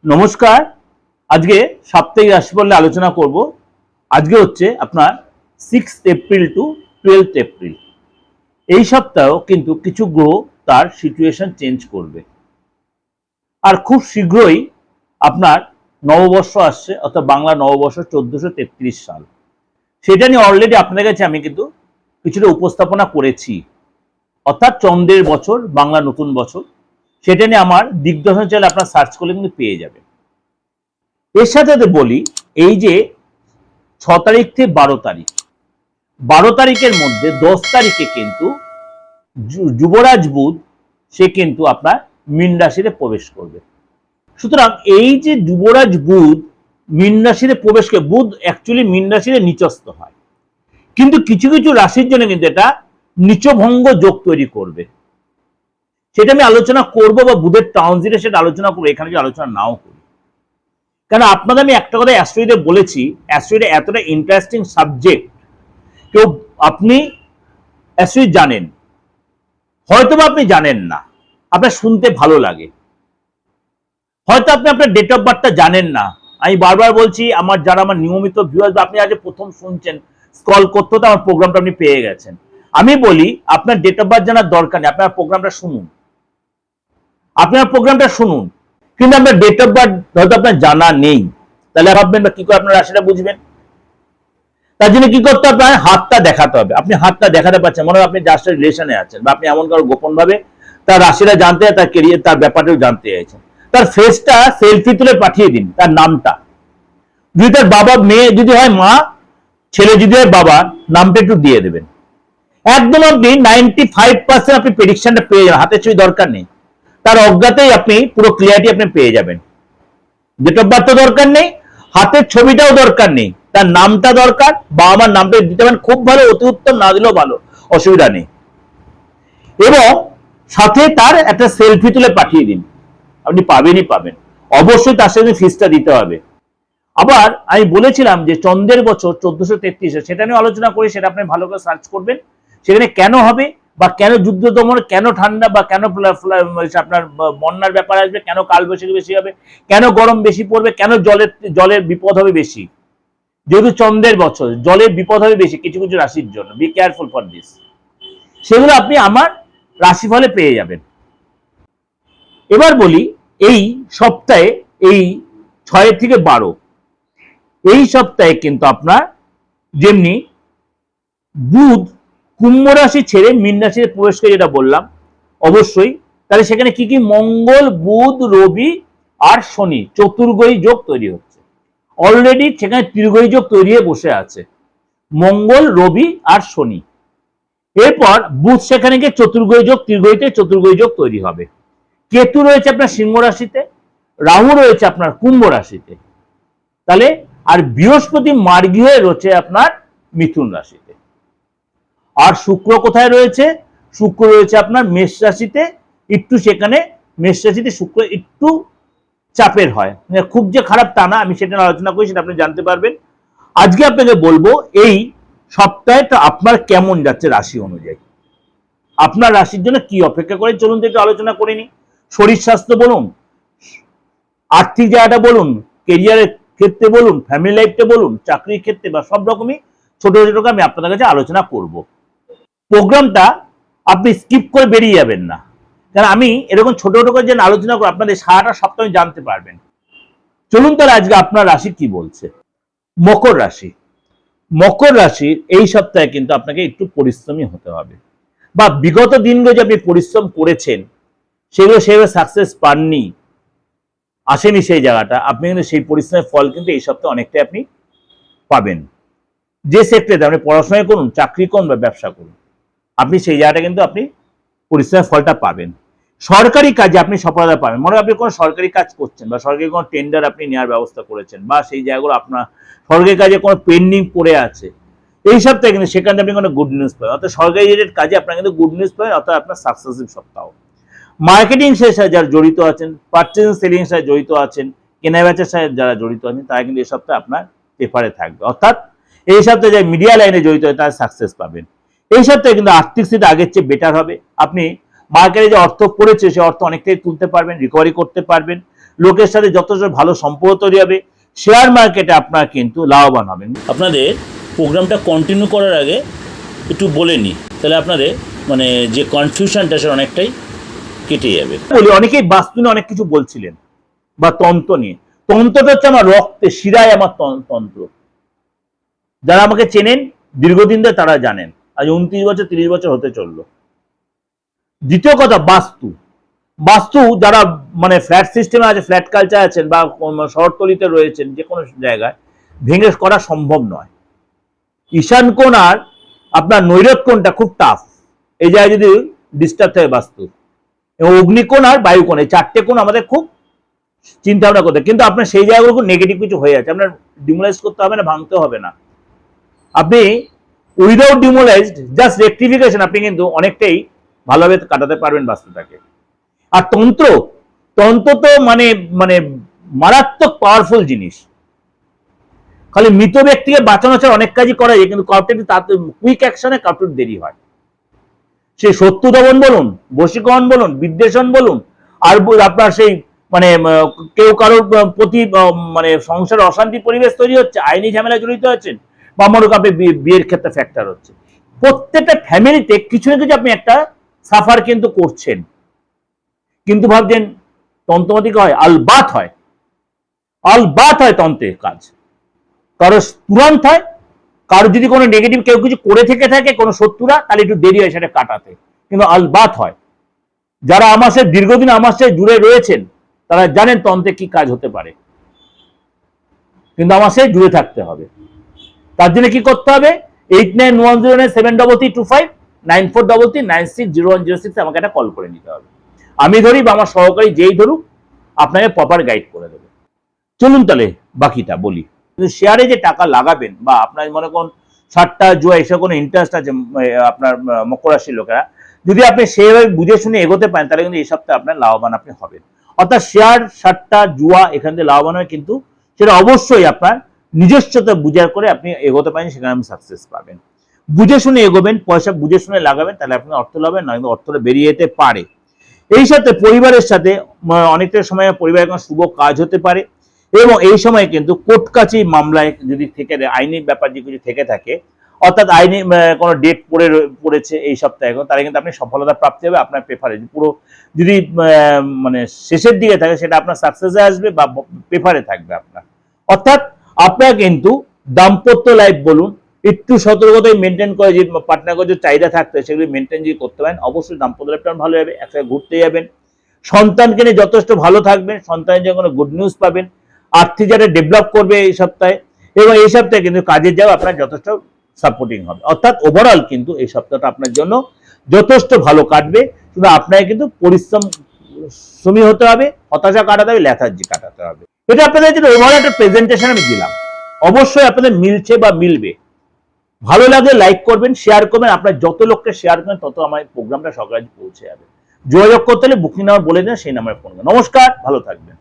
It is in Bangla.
নমস্কার। আজকে সাপ্তাহিক রাশিফল নিয়ে আলোচনা করব। আজকে হচ্ছে আপনার 6 এপ্রিল টু 12 এপ্রিল। এই সপ্তাহ কিন্তু কিছু গ্রহ তার সিচুয়েশন চেঞ্জ করবে, আর খুব শীঘ্রই আপনার নববর্ষ আসছে, অর্থাৎ বাংলা নববর্ষ 1433 সাল। সেটা নিয়ে অলরেডি আপনাদের কাছে আমি কিন্তু কিছুটা উপস্থাপনা করেছি, অর্থাৎ চন্দ্রের বছর, বাংলা নতুন বছর। সেটা নিয়ে আমার দিগদর্শন চ্যানেলে আপনার সার্চ করলে কিন্তু পেয়ে যাবেন। এর সাথে বলি, এই যে 6 তারিখ থেকে 12 তারিখ, 12 তারিখের মধ্যে 10 তারিখে কিন্তু যুবরাজ বুধ সে কিন্তু আপনার মীন রাশিতে প্রবেশ করবে। সুতরাং এই যে যুবরাজ বুধ মীন রাশিতে প্রবেশ করে, বুধ অ্যাকচুয়ালি মীন রাশিতে নিচস্থ হয়, কিন্তু কিছু কিছু রাশির জন্য কিন্তু এটা নিচভঙ্গ যোগ তৈরি করবে। সেটা আমি আলোচনা করব, বা বুধের ট্রানজিটে সেটা আলোচনা করবো, এখানে যে আলোচনা নাও করি। কারণ আপনাদের আমি একটা কথা অ্যাস্ট্রোইডে বলেছি, অ্যাস্ট্রোইডে এতটা ইন্টারেস্টিং সাবজেক্ট, কেউ আপনি অ্যাস্ট্রোইড জানেন, হয়তোবা আপনি জানেন না, আপনার শুনতে ভালো লাগে, হয়তো আপনি আপনার ডেট অফ বার্থটা জানেন না। আমি বারবার বলছি, আমার যারা আমার নিয়মিত ভিউয়ার্স, বা আপনি আজ প্রথম শুনছেন, স্ক্রল করতে হতে আমার প্রোগ্রামটা আপনি পেয়ে গেছেন। আমি বলি, আপনার ডেট অফ বার্থ জানার দরকার নেই, আপনার প্রোগ্রামটা শুনুন, আপনার প্রোগ্রামটা শুনুন। কিন্তু আপনার ডেট অফ বার্থ হয়তো আপনার জানা নেই, তাহলে ভাববেন বা কি করে আপনার রাশিটা বুঝবেন? তার জন্য কি করতে হবে? হাতটা দেখাতে হবে। আপনি হাতটা দেখাতে পারছেন, মনে হয় আপনি যার সাথে রিলেশনে আছেন, বা আপনি এমন কারো গোপন ভাবে তার রাশিটা জানতে, তার কেরিয়ার, তার ব্যাপারটাও জানতে চাইছেন। তার ফেসটা সেলফি তুলে পাঠিয়ে দিন, তার নামটা, যদি তার বাবা, মেয়ে যদি হয় মা, ছেলে যদি হয় বাবা, নামটা একটু দিয়ে দেবেন। একদম আপনি 95% আপনি প্রেডিকশনটা পেয়ে যাবেন, হাতের ছবি দরকার নেই, তার অজ্ঞাতেই আপনি পুরো ক্লিয়ারিটি আপনি পেয়ে যাবেন। ডেট অফ বার্থ দরকার নেই, হাতের ছবিটাও দরকার নেই, তার নামটা দরকার, বাবা মার নামটা দিতে পারেন, খুব ভালো, অতি উত্তম, না দিলেও ভালো, অসুবিধা নেই। এবং সাথে তার একটা সেলফি তুলে পাঠিয়ে দিন, আপনি পাবেনই পাবেন। অবশ্যই তার সাথে ফিসটা দিতে হবে। আবার আমি বলেছিলাম যে চন্দ্রের বছর 1433, সেটা নিয়ে আলোচনা করি, সেটা আপনি ভালো করে সার্চ করবেন। সেখানে কেন হবে, বা কেন যুদ্ধ দমন, কেন ঠান্ডা, বা কেন আপনার বন্যার ব্যাপার আসবে, কেন কালবৈশাখী বেশি হবে, কেন গরম বেশি পড়বে, কেন জলের বিপদ হবে বেশি। যেহেতু চন্দ্রের বছর, জলের বিপদ হবে বেশি কিছু কিছু রাশির জন্য, বি কেয়ারফুল ফর দিস। সেগুলো আপনি আমার রাশিফলে পেয়ে যাবেন। এবার বলি, এই সপ্তাহে, এই 6 থেকে 12, এই সপ্তাহে কিন্তু আপনার যেমনি বুধ কুম্ভ রাশি ছেড়ে মীন রাশিতে প্রবেশ করে, যেটা বললাম, অবশ্যই তাহলে সেখানে কি কি, মঙ্গল, বুধ, রবি আর শনি চতুর্গ্রহী যোগ তৈরি হচ্ছে। অলরেডি সেখানে ত্রিগ্রহী যোগ তৈরি হয়ে বসে আছে, মঙ্গল, রবি আর শনি। এরপর বুধ সেখানে গিয়ে চতুর্গ্রহী যোগ, ত্রিগ্রহীতে চতুর্গ্রহী যোগ তৈরি হবে। কেতু রয়েছে আপনার সিংহ রাশিতে, রাহু রয়েছে আপনার কুম্ভ রাশিতে, তাহলে আর বৃহস্পতি মার্গী হয়ে রয়েছে আপনার মিথুন রাশিতে। আর শুক্র কোথায় রয়েছে? শুক্র রয়েছে আপনার মেষ রাশিতে। একটু সেখানে মেষ রাশিতে শুক্র একটু চাপের হয়, খুব যে খারাপ তা না, আমি সেটা আলোচনা করি, সেটা আপনি জানতে পারবেন। আজকে আপনাকে বলবো এই সপ্তাহটা আপনার কেমন যাচ্ছে রাশি অনুযায়ী, আপনার রাশির জন্য কি অপেক্ষা করে। চলুন তো একটু আলোচনা করে নি। শরীর স্বাস্থ্য বলুন, আর্থিক জায়গাটা বলুন, কেরিয়ারের ক্ষেত্রে বলুন, ফ্যামিলি লাইফটা বলুন, চাকরির ক্ষেত্রে, বা সব রকমই ছোট ছোট আমি আপনাদের কাছে আলোচনা করব। প্রোগ্রামটা আপনি স্কিপ করে বেরিয়ে যাবেন না, কারণ আমি এরকম ছোট ছোট করে যেন আলোচনা করে আপনাদের সারাটা সপ্তাহে জানতে পারবেন। চলুন তাহলে আজকে আপনার রাশি কি বলছে। মকর রাশি। মকর রাশির এই সপ্তাহে কিন্তু আপনাকে একটু পরিশ্রমী হতে হবে, বা বিগত দিনগুলো যে আপনি পরিশ্রম করেছেন সেগুলো সেভাবে সাকসেস পাননি, আসেনি সেই জায়গাটা, আপনি কিন্তু সেই পরিশ্রমের ফল কিন্তু এই সপ্তাহে অনেকটাই আপনি পাবেন। যে সেক্টরে আপনি পড়াশোনা করুন, চাকরি করুন বা ব্যবসা করুন, আপনি সেই জায়গাটা কিন্তু আপনি পরিশ্রমের ফলটা পাবেন। সরকারি কাজে আপনি সফলতা পাবেন। মনে হয় আপনি কোনো সরকারি কাজ করছেন, বা সরকারি কোনো টেন্ডার আপনি নেওয়ার ব্যবস্থা করেছেন, বা সেই জায়গাগুলো আপনার সরকারি কাজে কোনো পেন্ডিং পড়ে আছে, এই সপ্তাহে কিন্তু সেখানে আপনি কোনো গুড নিউজ পাবেন। অর্থাৎ সরকারি রিলেটেড কাজে আপনার কিন্তু গুড নিউজ পাবেন, অর্থাৎ আপনার সাকসেসিভ সপ্তাহ। মার্কেটিং সাথে যারা জড়িত আছেন, পারচেজিং সেলিং সাথে জড়িত আছেন, কেনাবেচার সাথে যারা জড়িত আছেন, তারা কিন্তু এই সপ্তাহে আপনার পেপারে থাকবে। অর্থাৎ এই সপ্তাহে যারা মিডিয়া লাইনে জড়িত হয় তারা সাকসেস পাবেন। এই সপ্তাহে কিন্তু আর্থিক স্থিতি আগের চেয়ে বেটার হবে। আপনি মার্কেটে যে অর্থ পড়েছে সে অর্থ অনেকটাই তুলতে পারবেন, রিকভারি করতে পারবেন। লোকের সাথে যথেষ্ট ভালো সম্পর্ক তৈরি হবে, শেয়ার মার্কেটে আপনারা কিন্তু লাভবান হবেন। আপনাদের প্রোগ্রামটা কন্টিনিউ করার আগে একটু বলে নিই, তাহলে আপনাদের মানে যে কনফিউশনটা সেটা অনেকটাই কেটে যাবে। বলি অনেকেই বাস্তু নিয়ে অনেক কিছু বলছিলেন বা তন্ত্র নিয়ে। তন্ত্রটা হচ্ছে আমার রক্তে শিরায় আমার তন্ত্র। যারা আমাকে চেনেন দীর্ঘদিন ধরে তারা জানেন, আজ 29 বছর 30 বছর হতে চললো। দ্বিতীয় কথা, বাস্তু। বাস্তু যারা মানে ফ্ল্যাট সিস্টেমে আছে, ফ্ল্যাট কালচার আছেন বা শহরতলিতে রয়েছেন, যে কোনো জায়গায় ভেঙে করা সম্ভব নয়। ঈশান কোণ আর আপনার নৈরত কোণটা খুব টাফ, এই জায়গায় যদি ডিস্টার্ব থাকে বাস্তু। এবং অগ্নিকোণ আর বায়ুকোণ, এই চারটে কোণ আমাদের খুব চিন্তা ভাবনা করতে, কিন্তু আপনার সেই জায়গাগুলো খুব নেগেটিভ কিছু হয়ে যাচ্ছে, আপনার ডিমোলাইজ করতে হবে না, ভাঙতে হবে না। আপনি উইদাউট ডিমোলাইজড জাস্ট রেক্টিফিকেশন আপনি কিন্তু অনেকটাই ভালোভাবে কাটাতে পারবেন বাস্তুটাকে। আর তন্ত্র, তন্ত্র তো মানে মানে মারাত্মক পাওয়ারফুল জিনিস। খালি মৃত ব্যক্তিকে বাঁচানো ছাড়া অনেক কাজই করা যায়, কিন্তু কাউকে কুইক অ্যাকশনে কাউকে দেরি হয়। সেই শত্রু দমন বলুন, বশীকরণ বলুন, বিদ্বেষণ বলুন, আর আপনার সেই মানে কেউ কারোর প্রতি মানে সংসারে অশান্তি পরিবেশ তৈরি হচ্ছে, আইনি ঝামেলা জড়িত আছেন, বা মনে করেন আপনি বিয়ের ক্ষেত্রে ফ্যাক্টর হচ্ছে, প্রত্যেকটা ফ্যামিলিতে কিছু না কিছু আপনি একটা সাফার কিন্তু করছেন। কিন্তু ভাবছেন তন্ত্রমাতিক হয়, আলবাত হয়, আলবাত হয় তন্ত্রের কাজ। কারো তুরন্ত হয়, কারো যদি কোনো নেগেটিভ কেউ কিছু করে থেকে থাকে কোনো শত্রুরা, তাহলে একটু দেরি হয় সেটা কাটাতে, কিন্তু আলবাত হয়। যারা আমার সাথে দীর্ঘদিন আমার সাথে জুড়ে রয়েছেন তারা জানেন তন্ত্রে কি কাজ হতে পারে, কিন্তু আমার সাথে জুড়ে থাকতে হবে। তার জন্য কি করতে হবে? 8910973325 9433960106 আমাকে একটা কল করে নিতে হবে। আমি ধরি বা আমার সহকারী যেই ধরুক, আপনাকে প্রপার গাইড করে দেবে। চলুন তাহলে বাকিটা বলি। শেয়ারে যে টাকা লাগাবেন বা আপনার মনে করুন সাতটা জুয়া এসব কোনো ইন্টারেস্ট আছে আপনার মকর রাশির লোকেরা, যদি আপনি সেভাবে বুঝে শুনে এগোতে পারেন তাহলে কিন্তু এই সপ্তাহে আপনার লাভবান আপনি হবেন। অর্থাৎ শেয়ার, সাতটা জুয়া এখান থেকে লাভবান হয়, কিন্তু সেটা অবশ্যই আপনার নিজস্বতা বুঝার করে আপনি এগোতে পারেন, সেখানে আপনি সাকসেস পাবেন। বুঝে শুনে এগোবেন, পয়সা বুঝে শুনে লাগাবেন, তাহলে আপনি অর্থ লাভেন, নয় অর্থটা বেরিয়ে যেতে পারে। এই সাথে পরিবারের সাথে অনেকটা সময় পরিবারের কোনো শুভ কাজ হতে পারে, এবং এই সময় কিন্তু কোর্ট কাছারি মামলায় যদি থেকে আইনি ব্যাপার যে কিছু থেকে থাকে, অর্থাৎ আইনি কোনো ডেট পড়েছে এই সপ্তাহে, তাহলে কিন্তু আপনি সফলতা প্রাপ্তি হবে। আপনার পেপারে পুরো যদি মানে শেষের দিকে থাকে সেটা আপনার সাকসেসে আসবে বা পেপারে থাকবে আপনার। অর্থাৎ আপনার কিন্তু দাম্পত্য লাইফ বলুন, একটু সতর্কতায় মেনটেন করে, যে পার্টনার যে চাহিদা থাকতে সেগুলি মেনটেন যদি করতে পারেন, অবশ্যই দাম্পত্য লাইফটা ভালো হবে। একসাথে ঘুরতে যাবেন, সন্তানকে নিয়ে যথেষ্ট ভালো থাকবেন, সন্তানের যে কোনো গুড নিউজ পাবেন, আর্থিক যারা ডেভেলপ করবে এই সপ্তাহে, এবং এই সপ্তাহে কিন্তু কাজের যাও আপনার যথেষ্ট সাপোর্টিং হবে। অর্থাৎ ওভারঅল কিন্তু এই সপ্তাহটা আপনার জন্য যথেষ্ট ভালো কাটবে। শুধু আপনাকে কিন্তু পরিশ্রমী হতে হবে, হতাশা কাটাতে হবে, লেথার্জি কাটাতে হবে। এটা আপনাদের জন্য ওভারঅল একটা প্রেজেন্টেশন আমি দিলাম। অবশ্যই আপনাদের মিলছে বা মিলবে। ভালো লাগলে লাইক করবেন, শেয়ার করবেন। আপনার যত লোককে শেয়ার করবেন তত আমার প্রোগ্রামটা সকালে পৌঁছে যাবে। যোগাযোগ করতে হলে বুকিং নাম্বার বলে দেন, সেই নাম্বারে ফোন করবেন। নমস্কার, ভালো থাকবেন।